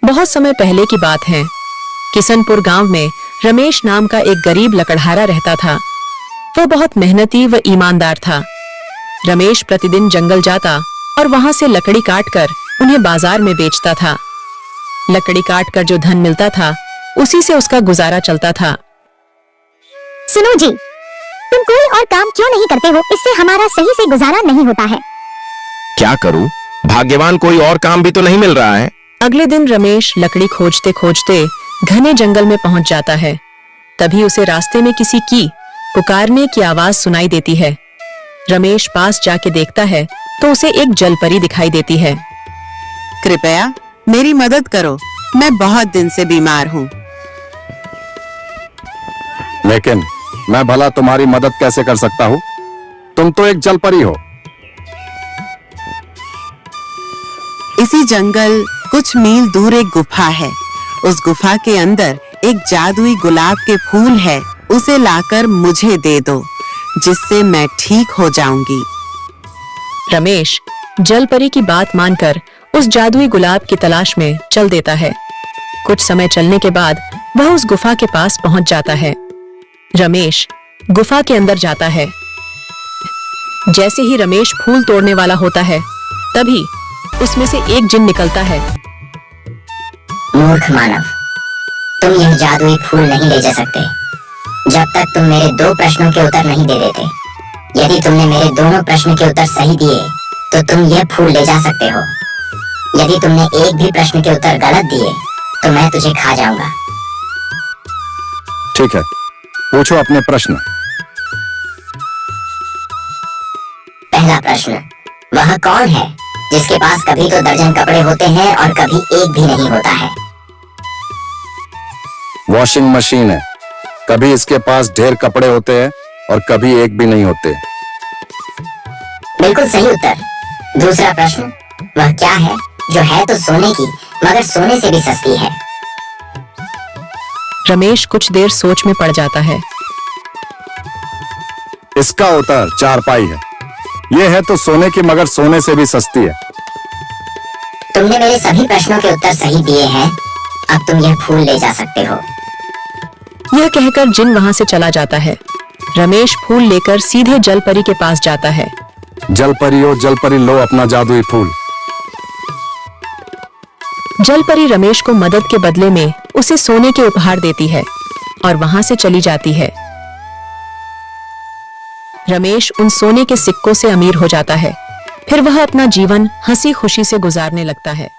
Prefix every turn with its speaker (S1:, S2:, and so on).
S1: बहुत समय पहले की बात है। किशनपुर गांव में रमेश नाम का एक गरीब लकड़हारा रहता था। वह बहुत मेहनती व ईमानदार था। रमेश प्रतिदिन जंगल जाता और वहां से लकड़ी काटकर उन्हें बाजार में बेचता था। लकड़ी काटकर जो धन मिलता था उसी से उसका गुजारा चलता था।
S2: सुनो जी, तुम कोई और काम क्यों नहीं करते हो? इससे हमारा सही से गुजारा नहीं होता है।
S3: क्या करूं? भाग्यवान कोई और काम भी तो नहीं मिल रहा है।
S1: अगले दिन रमेश लकड़ी खोजते खोजते घने जंगल में पहुंच जाता है। तभी उसे रास्ते में किसी की पुकारने की आवाज सुनाई देती है। रमेश पास जाके देखता है तो उसे एक जलपरी दिखाई देती है।
S4: कृपया मेरी मदद करो, मैं बहुत दिन से बीमार हूँ।
S5: लेकिन मैं भला तुम्हारी मदद कैसे कर सकता हूँ? तुम तो एक जलपरी हो।
S4: इसी जंगल कुछ मील दूर एक गुफा है। उस गुफा के अंदर एक जादुई गुलाब के फूल है। उसे लाकर मुझे दे दो, जिससे मैं ठीक हो जाऊंगी।
S1: रमेश जलपरी की बात मानकर उस जादुई गुलाब की तलाश में चल देता है। कुछ समय चलने के बाद वह उस गुफा के पास पहुंच जाता है। रमेश गुफा के अंदर जाता है। जैसे ही रमेश फूल तोड़ने वाला होता है, तभी उसमें से एक जिन निकलता है।
S2: मूर्ख मानव, तुम यह जादुई फूल नहीं ले जा सकते जब तक तुम मेरे 2 प्रश्नों के उत्तर नहीं दे देते। यदि तुमने मेरे दोनों प्रश्न के उत्तर सही दिए तो तुम यह फूल ले जा सकते हो। यदि तुमने एक भी प्रश्न के उत्तर गलत दिए तो मैं तुझे खा जाऊंगा।
S5: ठीक है, पूछो अपने प्रश्न।
S2: पहला प्रश्न, वह कौन है जिसके पास कभी तो दर्जन कपड़े होते हैं और कभी एक भी नहीं होता है?
S5: वॉशिंग मशीन है। कभी इसके पास ढेर कपड़े होते हैं और कभी एक भी नहीं होते।
S2: बिल्कुल सही उत्तर। दूसरा प्रश्न, वह क्या है जो है तो सोने की मगर सोने से भी सस्ती है?
S1: रमेश कुछ देर सोच में पड़ जाता है।
S5: इसका उत्तर चारपाई है। यह है तो सोने की मगर सोने से भी सस्ती है।
S2: तुमने मेरे सभी प्रश्नों के उत्तर सही दिए हैं। अब तुम यह फूल ले जा सकते हो।
S1: यह कहकर जिन वहां से चला जाता है। रमेश फूल लेकर सीधे जलपरी के पास जाता है।
S5: जलपरी ओ जलपरी, लो अपना जादुई फूल।
S1: जलपरी रमेश को मदद के बदले में उसे सोने के उपहार देती है और वहां से चली जाती है। रमेश उन सोने के सिक्कों से अमीर हो जाता है। फिर वह अपना जीवन हंसी खुशी से गुजारने लगता है।